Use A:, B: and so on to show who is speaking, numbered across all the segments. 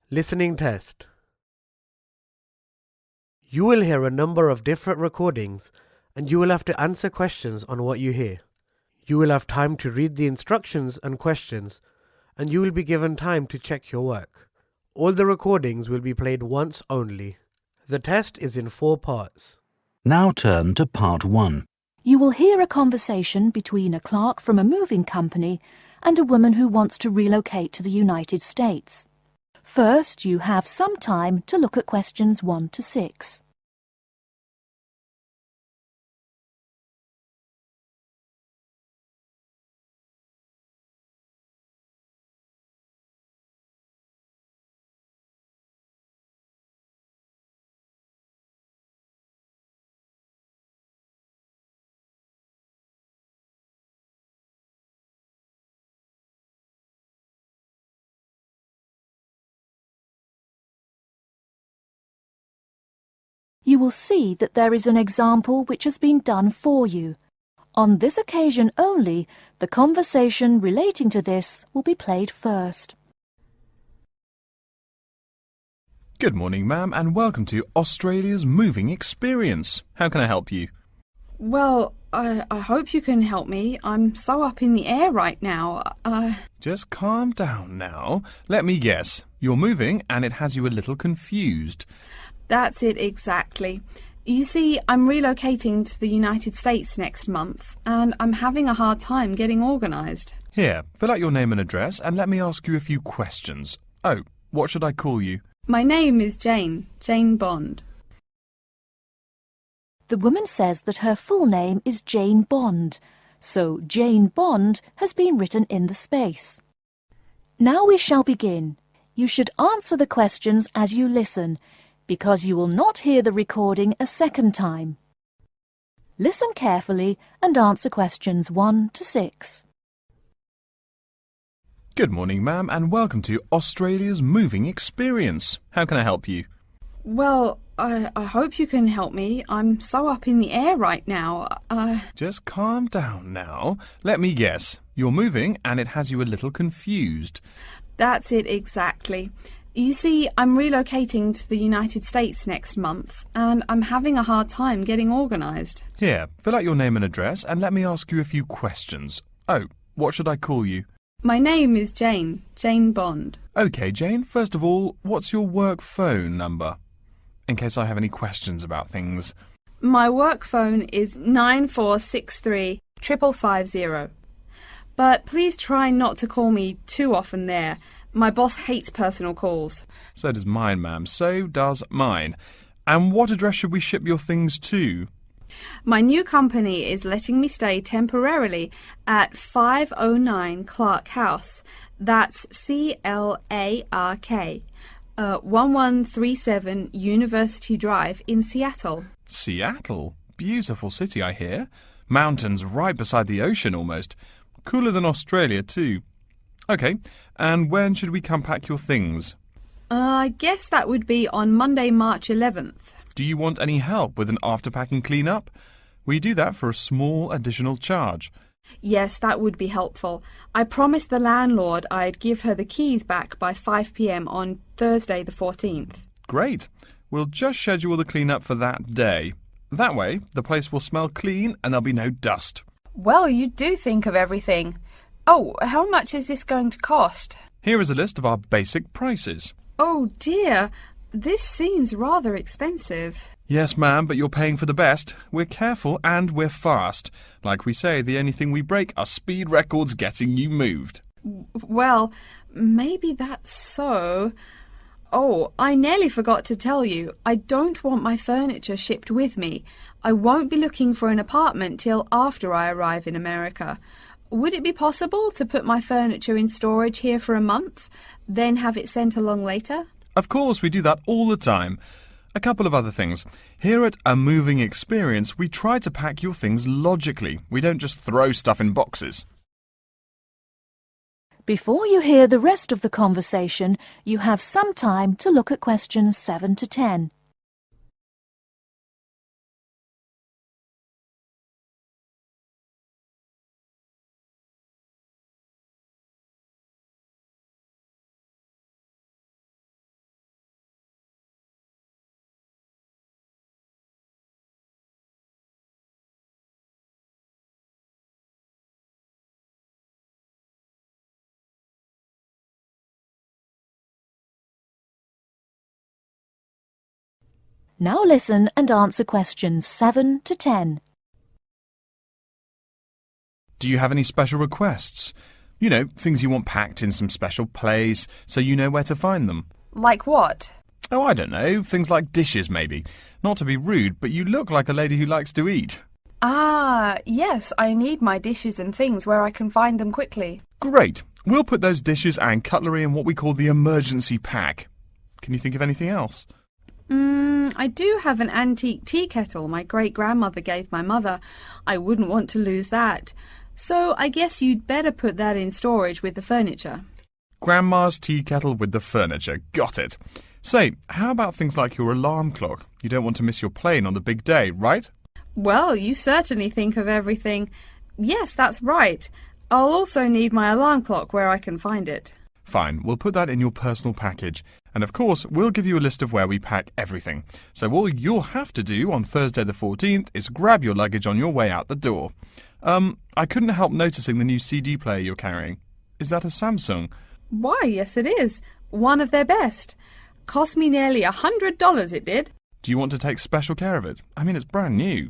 A: Listening test. You will hear a number of different recordings and you will have to answer questions on what you hear. You will have time to read the instructions and questions and you will be given time to check your work. All the recordings will be played once only. The test is in 4 parts.
B: Now turn to part 1.
C: You will hear a conversation between a clerk from a moving company and a woman who wants to relocate to the United States. First, you have some time to look at questions 1 to 6. You will see that there is an example which has been done for you. On this occasion only, the conversation relating to this will be played first.
D: Good morning, ma'am, and welcome to Australia's Moving Experience. How can I help you?
E: Well, I hope you can help me. I'm so up in the air right now.
D: Just calm down now. Let me guess. You're moving and it has you a little confused.
E: That's it exactly. You see, I'm relocating to the United States next month, and I'm having a hard time getting organised.
D: Here, fill out your name and address and let me ask you a few questions. Oh, what should I call you?
E: My name is Jane Bond.
C: The woman says that her full name is Jane Bond, so Jane Bond has been written in the space. Now we shall begin. You should answer the questions as you listen, because you will not hear the recording a second time. Listen carefully and answer questions 1 to 6.
D: Good morning, ma'am, and welcome to Australia's Moving Experience. How can I help you?
E: Well, I hope you can help me. I'm so up in the air right now.
D: Just calm down now. Let me guess. You're moving and it has you a little confused.
E: That's it exactly. You see, I'm relocating to the United States next month, and I'm having a hard time getting organised.
D: Here, fill out your name and address and let me ask you a few questions. Oh, what should I call you?
E: My name is Jane Bond.
D: OK, Jane, first of all, what's your work phone number? In case I have any questions about things.
E: My work phone is 9463 550. But please try not to call me too often there. My boss hates personal calls.
D: So does mine, ma'am. So does mine. And what address should we ship your things to?
E: My new company is letting me stay temporarily at 509 Clark House. That's CLARK. 1137 University Drive in Seattle.
D: Seattle? Beautiful city, I hear. Mountains right beside the ocean almost. Cooler than Australia, too. OK, and when should we come pack your things?
E: I guess that would be on Monday, March 11th.
D: Do you want any help with an after-packing clean-up? We do that for a small additional charge.
E: Yes, that would be helpful. I promised the landlord I'd give her the keys back by 5 p.m. on Thursday the 14th.
D: Great. We'll just schedule the clean-up for that day. That way, the place will smell clean and there'll be no dust.
E: Well, you do think of everything. Oh, how much is this going to cost?
D: Here is a list of our basic prices.
E: Oh dear, this seems rather expensive.
D: Yes, ma'am, but you're paying for the best. We're careful and we're fast. Like we say, the only thing we break are speed records getting you moved.
E: Well, maybe that's so. Oh, I nearly forgot to tell you, I don't want my furniture shipped with me. I won't be looking for an apartment till after I arrive in America. Would it be possible to put my furniture in storage here for a month, then have it sent along later?
D: Of course, we do that all the time. A couple of other things. Here at A Moving Experience, we try to pack your things logically. We don't just throw stuff in boxes.
C: Before you hear the rest of the conversation, you have some time to look at questions 7 to 10. Now listen and answer questions 7 to 10.
D: Do you have any special requests? You know, things you want packed in some special place so you know where to find them.
E: Like what?
D: Oh, I don't know. Things like dishes, maybe. Not to be rude, but you look like a lady who likes to eat.
E: Ah, yes, I need my dishes and things where I can find them quickly.
D: Great. We'll put those dishes and cutlery in what we call the emergency pack. Can you think of anything else?
E: I do have an antique tea kettle my great-grandmother gave my mother. I wouldn't want to lose that. So I guess you'd better put that in storage with the furniture.
D: Grandma's tea kettle with the furniture. Got it. Say, how about things like your alarm clock? You don't want to miss your plane on the big day, right?
E: Well, you certainly think of everything. Yes, that's right. I'll also need my alarm clock where I can find it.
D: Fine, we'll put that in your personal package. And of course, we'll give you a list of where we pack everything. So all you'll have to do on Thursday the 14th is grab your luggage on your way out the door. I couldn't help noticing the new CD player you're carrying. Is that a Samsung?
E: Why, yes it is. One of their best. Cost me nearly $100 it did.
D: Do you want to take special care of it? I mean, it's brand new.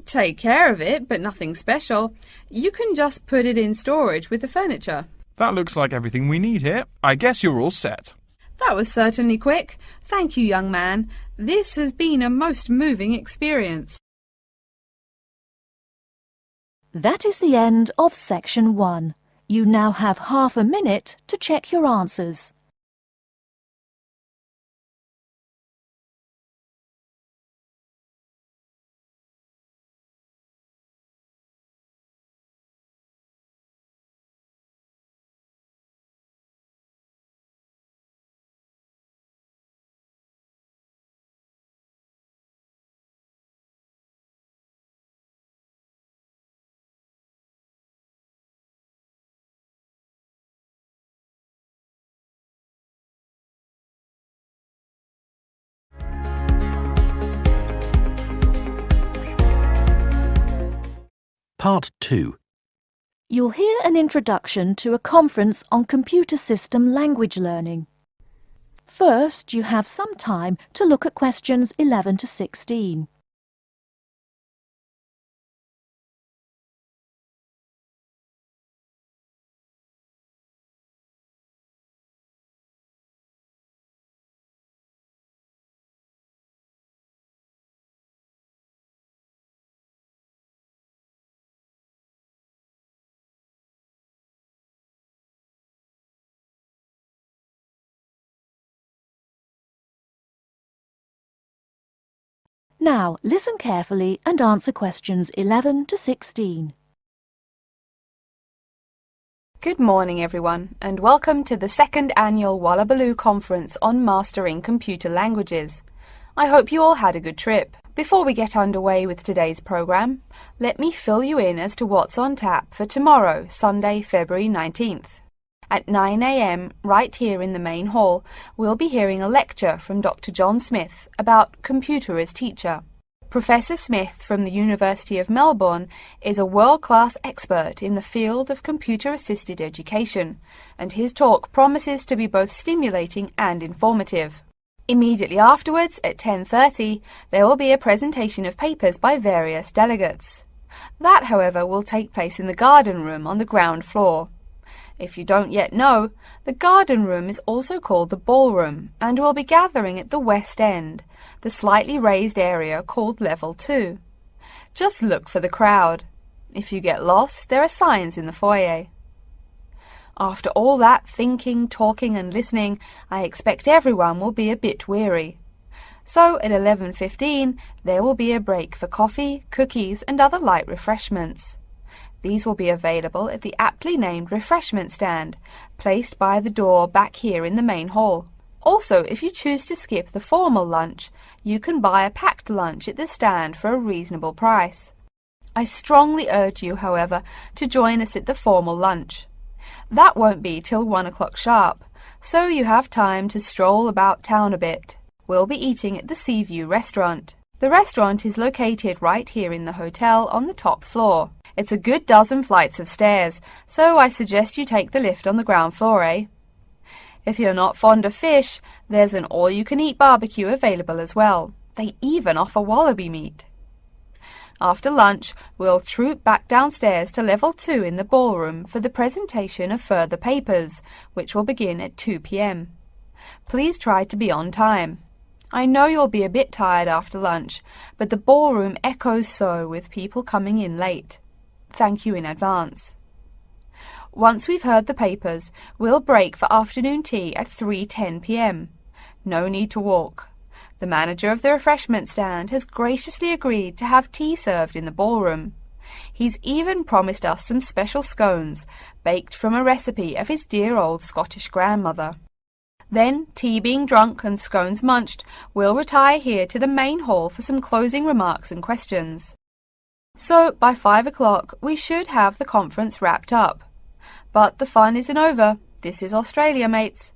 E: Take care of it, but nothing special. You can just put it in storage with the furniture.
D: That looks like everything we need here. I guess you're all set.
E: That was certainly quick. Thank you, young man. This has been a most moving experience.
C: That is the end of section 1. You now have half a minute to check your answers.
B: Part 2.
C: You'll hear an introduction to a conference on computer system language learning. First, you have some time to look at questions 11 to 16. Now, listen carefully and answer questions 11 to 16.
F: Good morning everyone, and welcome to the second annual Wallabaloo Conference on Mastering Computer Languages. I hope you all had a good trip. Before we get underway with today's program, let me fill you in as to what's on tap for tomorrow, Sunday, February 19th. At 9 a.m, right here in the main hall, we'll be hearing a lecture from Dr. John Smith about computer as teacher. Professor Smith from the University of Melbourne is a world-class expert in the field of computer-assisted education, and his talk promises to be both stimulating and informative. Immediately afterwards, at 10:30, there will be a presentation of papers by various delegates. That, however, will take place in the garden room on the ground floor. If you don't yet know, the garden room is also called the ballroom, and will be gathering at the west end, the slightly raised area called Level 2. Just look for the crowd. If you get lost, there are signs in the foyer. After all that thinking, talking and listening, I expect everyone will be a bit weary. So at 11:15, there will be a break for coffee, cookies and other light refreshments. These will be available at the aptly named refreshment stand, placed by the door back here in the main hall. Also, if you choose to skip the formal lunch, you can buy a packed lunch at the stand for a reasonable price. I strongly urge you, however, to join us at the formal lunch. That won't be till 1 o'clock sharp, so you have time to stroll about town a bit. We'll be eating at the Seaview restaurant. The restaurant is located right here in the hotel on the top floor. It's a good dozen flights of stairs, so I suggest you take the lift on the ground floor, eh? If you're not fond of fish, there's an all-you-can-eat barbecue available as well. They even offer wallaby meat. After lunch, we'll troop back downstairs to level 2 in the ballroom for the presentation of further papers, which will begin at 2 p.m. Please try to be on time. I know you'll be a bit tired after lunch, but the ballroom echoes so with people coming in late. Thank you in advance. Once we've heard the papers, we'll break for afternoon tea at 3:10 p.m. No need to walk. The manager of the refreshment stand has graciously agreed to have tea served in the ballroom. He's even promised us some special scones, baked from a recipe of his dear old Scottish grandmother. Then, tea being drunk and scones munched, we'll retire here to the main hall for some closing remarks and questions. So, by 5 o'clock, we should have the conference wrapped up. But the fun isn't over. This is Australia, mates.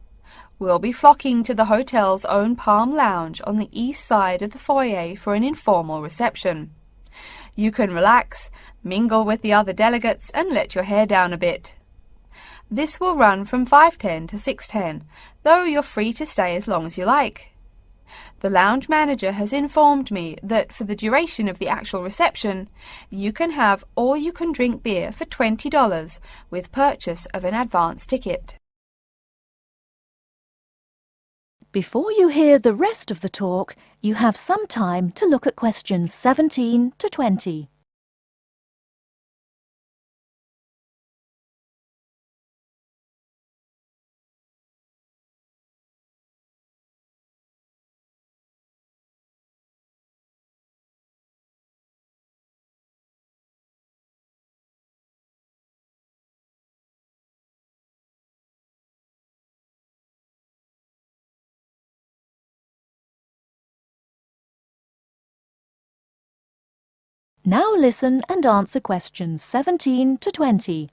F: We'll be flocking to the hotel's own Palm Lounge on the east side of the foyer for an informal reception. You can relax, mingle with the other delegates, and let your hair down a bit. This will run from 5:10 to 6:10, though you're free to stay as long as you like. The lounge manager has informed me that for the duration of the actual reception, you can have all-you-can-drink beer for $20 with purchase of an advance ticket.
C: Before you hear the rest of the talk, you have some time to look at questions 17 to 20. Now listen and answer questions 17 to 20.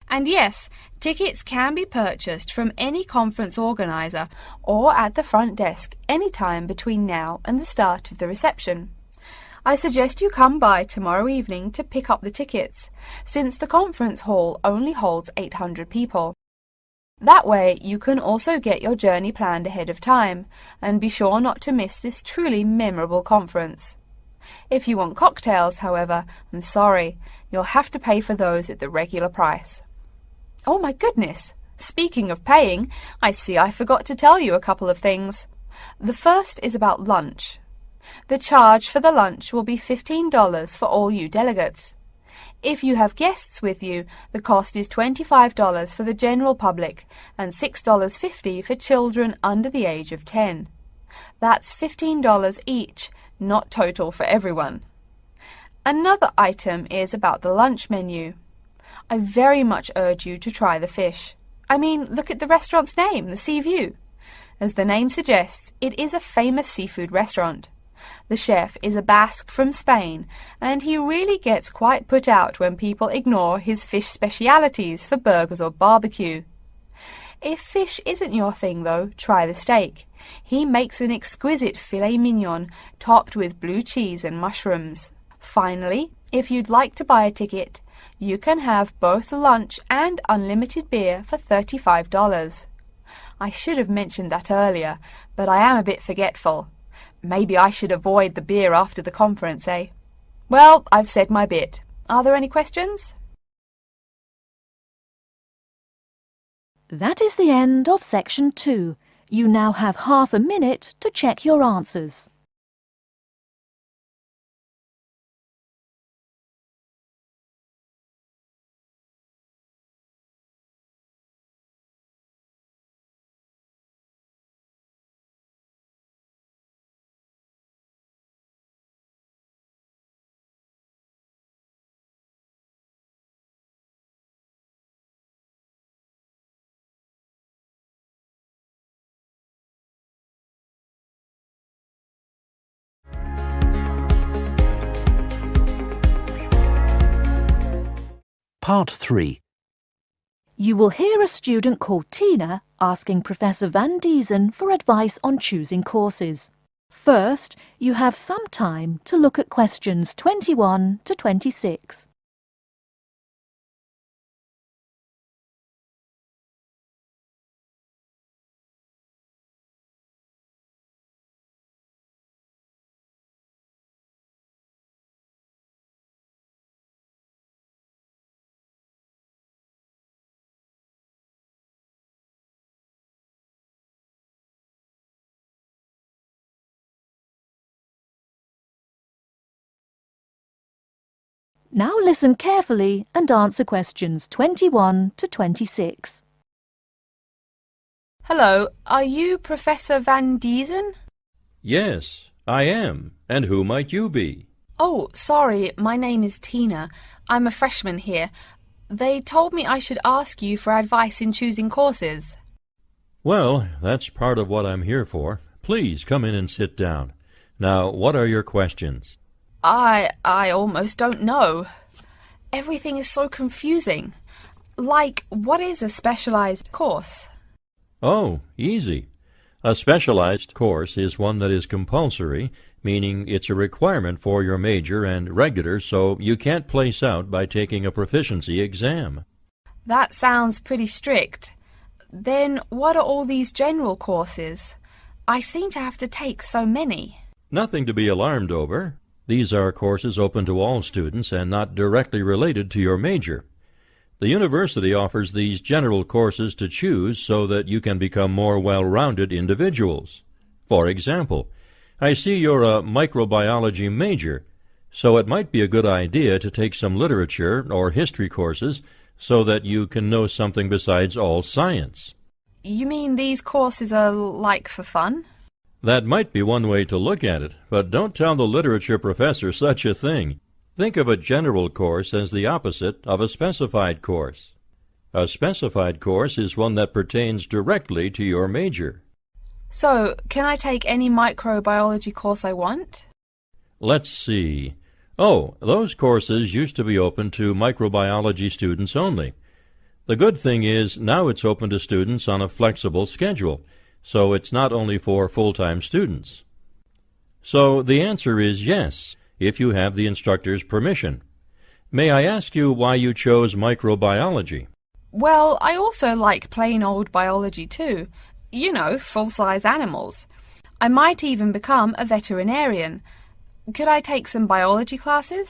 F: And yes, tickets can be purchased from any conference organizer or at the front desk any time between now and the start of the reception. I suggest you come by tomorrow evening to pick up the tickets, since the conference hall only holds 800 people. That way you can also get your journey planned ahead of time and be sure not to miss this truly memorable conference. If you want cocktails, however, I'm sorry, you'll have to pay for those at the regular price. Oh my goodness! Speaking of paying, I see I forgot to tell you a couple of things. The first is about lunch. The charge for the lunch will be $15 for all you delegates. If you have guests with you, the cost is $25 for the general public and $6.50 for children under the age of 10. That's $15 each, not total for everyone. Another item is about the lunch menu. I very much urge you to try the fish. I mean, look at the restaurant's name, the Sea View. As the name suggests, it is a famous seafood restaurant. The chef is a Basque from Spain, and he really gets quite put out when people ignore his fish specialities for burgers or barbecue. If fish isn't your thing, though, try the steak. He makes an exquisite filet mignon topped with blue cheese and mushrooms. Finally, if you'd like to buy a ticket, you can have both lunch and unlimited beer for $35. I should have mentioned that earlier, but I am a bit forgetful. Maybe I should avoid the beer after the conference, eh? Well, I've said my bit. Are there any questions?
C: That is the end of section 2. You now have half a minute to check your answers.
B: Part 3.
C: You will hear a student called Tina asking Professor Van Diesen for advice on choosing courses. First, you have some time to look at questions 21 to 26. Now listen carefully and answer questions 21 to 26.
F: Hello, are you Professor Van Diesen?
G: Yes, I am. And who might you be?
F: Oh, sorry, my name is Tina. I'm a freshman here. They told me I should ask you for advice in choosing courses.
G: Well, that's part of what I'm here for. Please come in and sit down. Now, what are your questions?
F: I almost don't know. Everything is so confusing. Like, what is a specialized course?
G: Oh, easy. A specialized course is one that is compulsory, meaning it's a requirement for your major, and regular, so you can't place out by taking a proficiency exam.
F: That sounds pretty strict. Then what are all these general courses? I seem to have to take so many.
G: Nothing to be alarmed over. These are courses open to all students and not directly related to your major. The university offers these general courses to choose so that you can become more well-rounded individuals. For example, I see you're a microbiology major, so it might be a good idea to take some literature or history courses so that you can know something besides all science.
F: You mean these courses are like for fun?
G: That might be one way to look at it, but don't tell the literature professor such a thing. Think of a general course as the opposite of a specified course. A specified course is one that pertains directly to your major.
F: So, can I take any microbiology course I want?
G: Let's see. Oh, those courses used to be open to microbiology students only. The good thing is now it's open to students on a flexible schedule, so it's not only for full-time students. So the answer is yes, if you have the instructor's permission. May I ask you why you chose microbiology?
F: Well, I also like plain old biology too. You know, full-size animals. I might even become a veterinarian. Could I take some biology classes?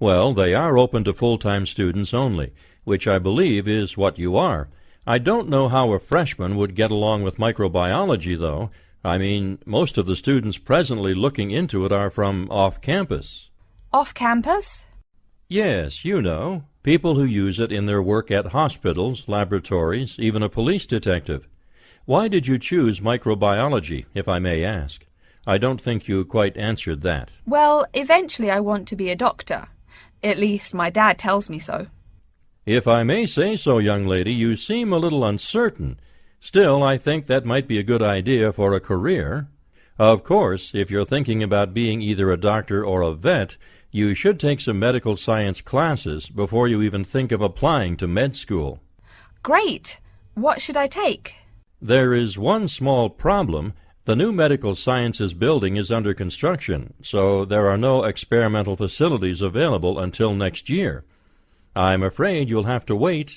G: Well, they are open to full-time students only, which I believe is what you are. I don't know how a freshman would get along with microbiology, though. I mean, most of the students presently looking into it are from off-campus.
F: Off-campus?
G: Yes, you know, people who use it in their work at hospitals, laboratories, even a police detective. Why did you choose microbiology, if I may ask? I don't think you quite answered that.
F: Well, eventually I want to be a doctor. At least my dad tells me so.
G: If I may say so, young lady, you seem a little uncertain. Still, I think that might be a good idea for a career. Of course, if you're thinking about being either a doctor or a vet, you should take some medical science classes before you even think of applying to med school.
F: Great! What should I take?
G: There is one small problem. The new medical sciences building is under construction, so there are no experimental facilities available until next year. I'm afraid you'll have to wait,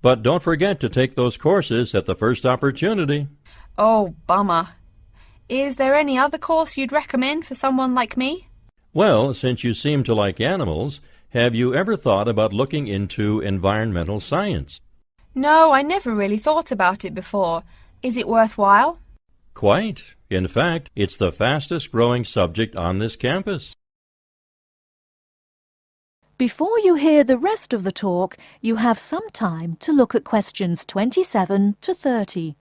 G: but don't forget to take those courses at the first opportunity.
F: Oh, bummer. Is there any other course you'd recommend for someone like me?
G: Well, since you seem to like animals, have you ever thought about looking into environmental science?
F: No, I never really thought about it before. Is it worthwhile?
G: Quite. In fact, it's the fastest growing subject on this campus.
C: Before you hear the rest of the talk, you have some time to look at questions 27 to 30.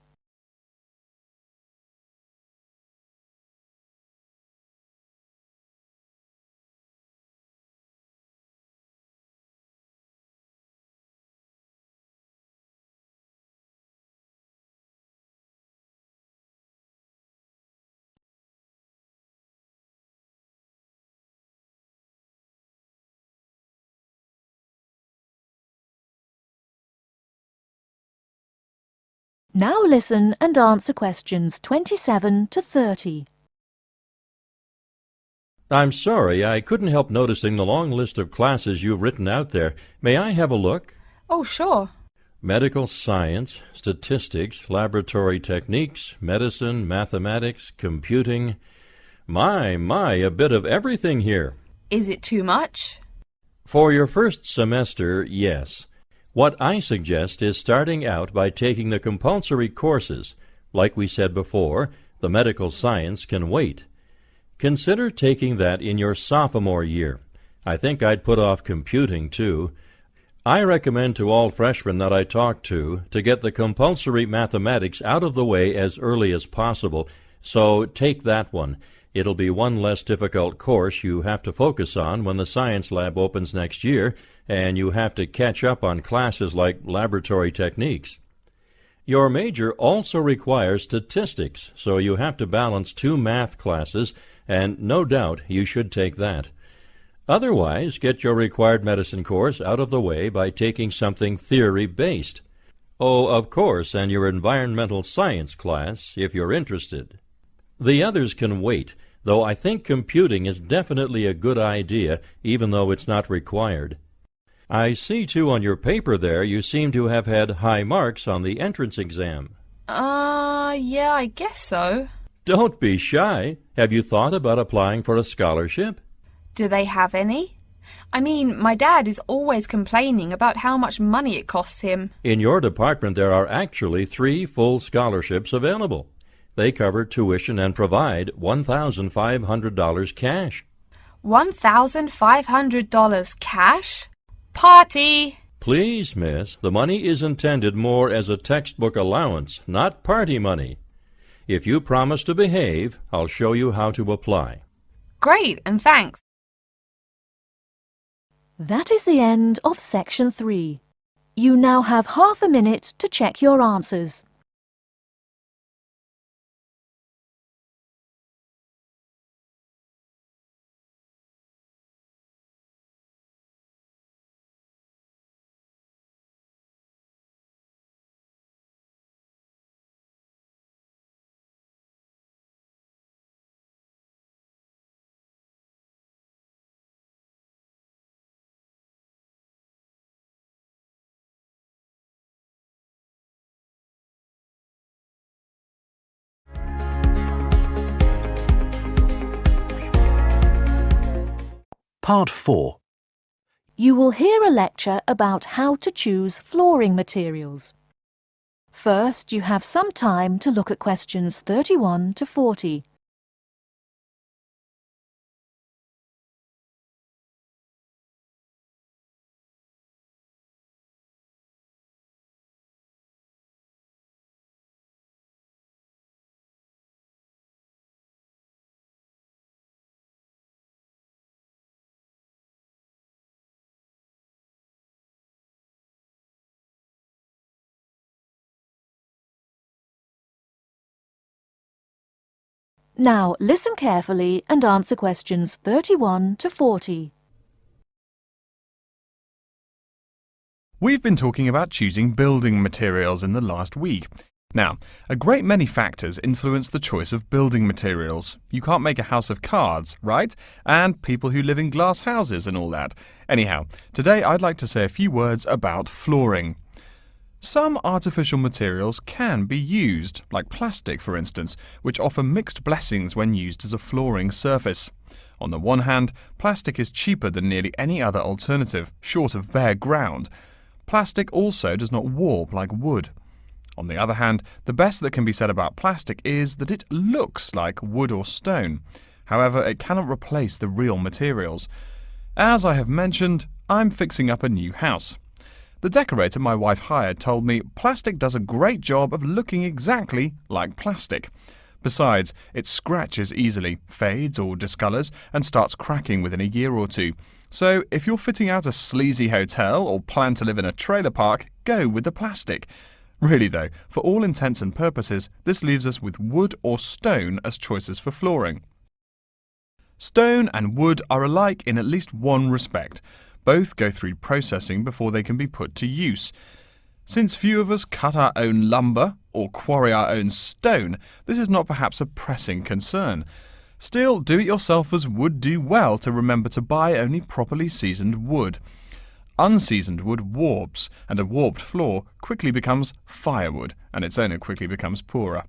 C: Now listen and answer questions 27 to 30.
G: I'm sorry, I couldn't help noticing the long list of classes you've written out there. May I have a look?
F: Oh, sure.
G: Medical science, statistics, laboratory techniques, medicine, mathematics, computing. My, a bit of everything here.
F: Is it too much?
G: For your first semester, yes. What I suggest is starting out by taking the compulsory courses. Like we said before, the medical science can wait. Consider taking that in your sophomore year. I think I'd put off computing, too. I recommend to all freshmen that I talk to get the compulsory mathematics out of the way as early as possible, so take that one. It'll be one less difficult course you have to focus on when the science lab opens next year, and you have to catch up on classes like laboratory techniques. Your major also requires statistics, so you have to balance 2 math classes, and no doubt you should take that. Otherwise, get your required medicine course out of the way by taking something theory-based. Oh, of course, and your environmental science class, if you're interested. The others can wait, though I think computing is definitely a good idea, even though it's not required. I see, too, on your paper there you seem to have had high marks on the entrance exam.
F: Yeah, I guess so.
G: Don't be shy. Have you thought about applying for a scholarship?
F: Do they have any? I mean, my dad is always complaining about how much money it costs him.
G: In your department there are actually 3 full scholarships available. They cover tuition and provide $1,500 cash.
F: $1,500 cash? Party!
G: Please, miss, the money is intended more as a textbook allowance, not party money. If you promise to behave, I'll show you how to apply.
F: Great, and thanks.
C: That is the end of Section 3. You now have half a minute to check your answers.
B: Part 4.
C: You will hear a lecture about how to choose flooring materials. First, you have some time to look at questions 31 to 40. Now, listen carefully and answer questions 31 to 40.
D: We've been talking about choosing building materials in the last week. Now, a great many factors influence the choice of building materials. You can't make a house of cards, right? And people who live in glass houses and all that. Anyhow, today I'd like to say a few words about flooring. Some artificial materials can be used, like plastic for instance, which offer mixed blessings when used as a flooring surface. On the one hand, plastic is cheaper than nearly any other alternative, short of bare ground. Plastic also does not warp like wood. On the other hand, the best that can be said about plastic is that it looks like wood or stone. However, it cannot replace the real materials. As I have mentioned, I'm fixing up a new house. The decorator my wife hired told me plastic does a great job of looking exactly like plastic. Besides, it scratches easily, fades or discolours, and starts cracking within a year or two. So, if you're fitting out a sleazy hotel or plan to live in a trailer park, go with the plastic. Really though, for all intents and purposes, this leaves us with wood or stone as choices for flooring. Stone and wood are alike in at least one respect. Both go through processing before they can be put to use. Since few of us cut our own lumber or quarry our own stone, this is not perhaps a pressing concern. Still, do-it-yourselfers would do well to remember to buy only properly seasoned wood. Unseasoned wood warps, and a warped floor quickly becomes firewood, and its owner quickly becomes poorer.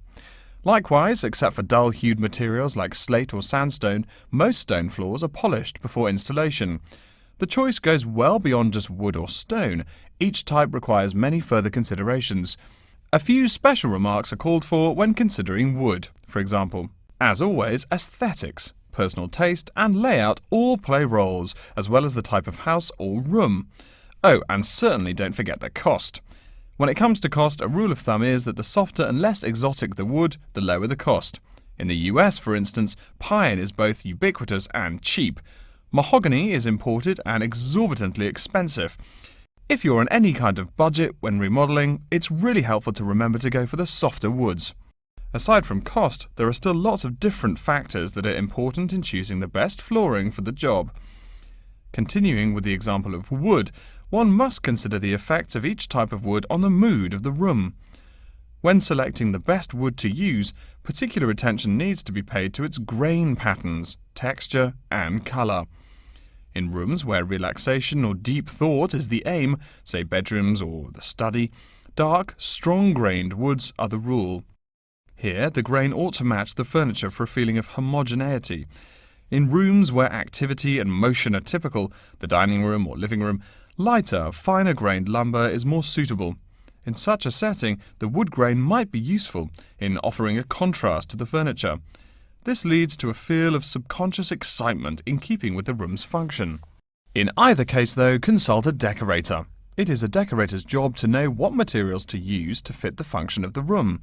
D: Likewise, except for dull-hued materials like slate or sandstone, most stone floors are polished before installation. The choice goes well beyond just wood or stone. Each type requires many further considerations. A few special remarks are called for when considering wood. For example, as always, aesthetics. personal taste, and layout all play roles, as well as the type of house or room. Oh, and certainly don't forget the cost. When it comes to cost, a rule of thumb is that the softer and less exotic the wood, the lower the cost. In the US, for instance, pine is both ubiquitous and cheap. Mahogany is imported and exorbitantly expensive. If you're on any kind of budget when remodeling, it's really helpful to remember to go for the softer woods. Aside from cost, there are still lots of different factors that are important in choosing the best flooring for the job. Continuing with the example of wood, one must consider the effects of each type of wood on the mood of the room. When selecting the best wood to use, particular attention needs to be paid to its grain patterns, texture, and colour. In rooms where relaxation or deep thought is the aim, say bedrooms or the study, dark, strong-grained woods are the rule. Here, the grain ought to match the furniture for a feeling of homogeneity. In rooms where activity and motion are typical, the dining room or living room, lighter, finer-grained lumber is more suitable. In such a setting, the wood grain might be useful in offering a contrast to the furniture. This leads to a feel of subconscious excitement in keeping with the room's function. In either case, though, consult a decorator. It is a decorator's job to know what materials to use to fit the function of the room.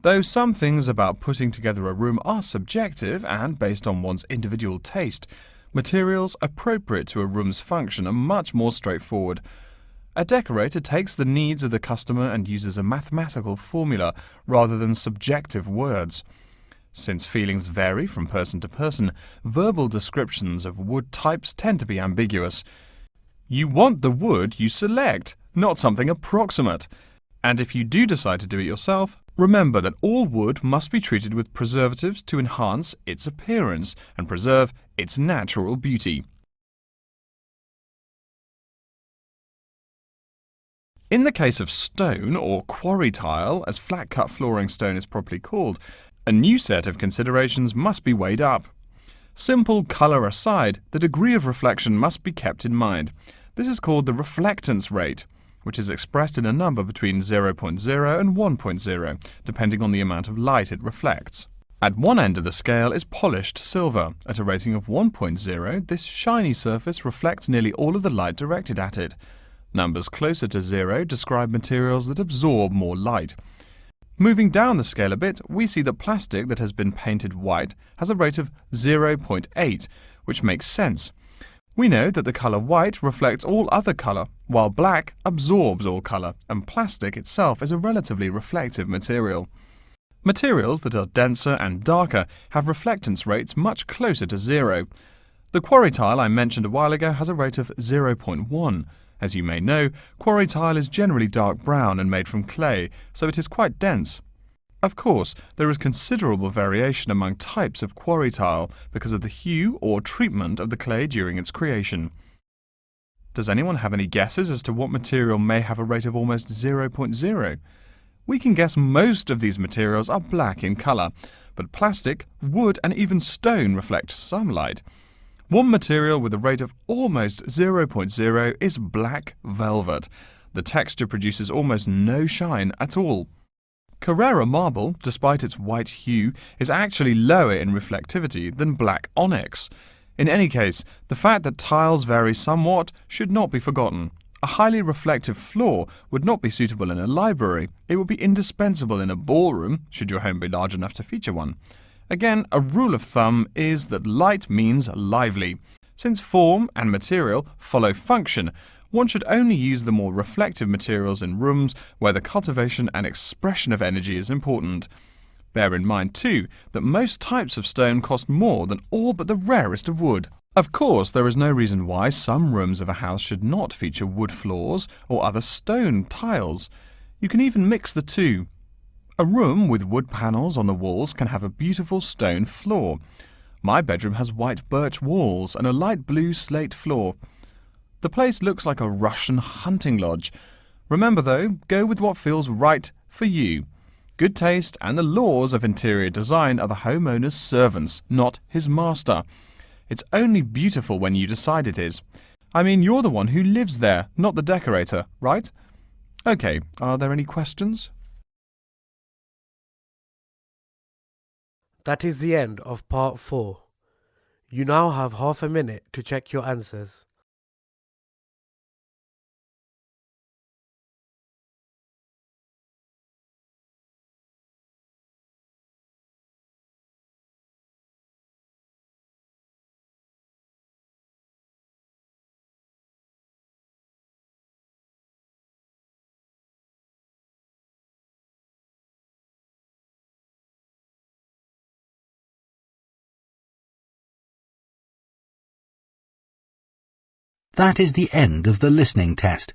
D: Though some things about putting together a room are subjective and based on one's individual taste, materials appropriate to a room's function are much more straightforward. A decorator takes the needs of the customer and uses a mathematical formula rather than subjective words. Since feelings vary from person to person, verbal descriptions of wood types tend to be ambiguous. You want the wood you select, not something approximate. And if you do decide to do it yourself, remember that all wood must be treated with preservatives to enhance its appearance and preserve its natural beauty. In the case of stone, or quarry tile, as flat-cut flooring stone is properly called, a new set of considerations must be weighed up. Simple colour aside, the degree of reflection must be kept in mind. This is called the reflectance rate, which is expressed in a number between 0.0 and 1.0, depending on the amount of light it reflects. At one end of the scale is polished silver. At a rating of 1.0, this shiny surface reflects nearly all of the light directed at it. Numbers closer to 0 describe materials that absorb more light. Moving down the scale a bit, we see that plastic that has been painted white has a rate of 0.8, which makes sense. We know that the colour white reflects all other colour, while black absorbs all colour, and plastic itself is a relatively reflective material. Materials that are denser and darker have reflectance rates much closer to 0. The quarry tile I mentioned a while ago has a rate of 0.1. As you may know, quarry tile is generally dark brown and made from clay, so it is quite dense. Of course, there is considerable variation among types of quarry tile because of the hue or treatment of the clay during its creation. Does anyone have any guesses as to what material may have a rate of almost 0.0? We can guess most of these materials are black in colour, but plastic, wood and even stone reflect some light. One material with a rate of almost 0.0 is black velvet. The texture produces almost no shine at all. Carrara marble, despite its white hue, is actually lower in reflectivity than black onyx. In any case, the fact that tiles vary somewhat should not be forgotten. A highly reflective floor would not be suitable in a library. It would be indispensable in a ballroom, should your home be large enough to feature one. Again, a rule of thumb is that light means lively. Since form and material follow function, one should only use the more reflective materials in rooms where the cultivation and expression of energy is important. Bear in mind, too, that most types of stone cost more than all but the rarest of wood. Of course, there is no reason why some rooms of a house should not feature wood floors or other stone tiles. You can even mix the two. A room with wood panels on the walls can have a beautiful stone floor. My bedroom has white birch walls and a light blue slate floor. The place looks like a Russian hunting lodge. Remember though, go with what feels right for you. Good taste and the laws of interior design are the homeowner's servants, not his master. It's only beautiful when you decide it is. I mean, you're the one who lives there, not the decorator, right? Okay, are there any questions?
A: That is the end of part 4. You now have half a minute to check your answers.
B: That is the end of the listening test.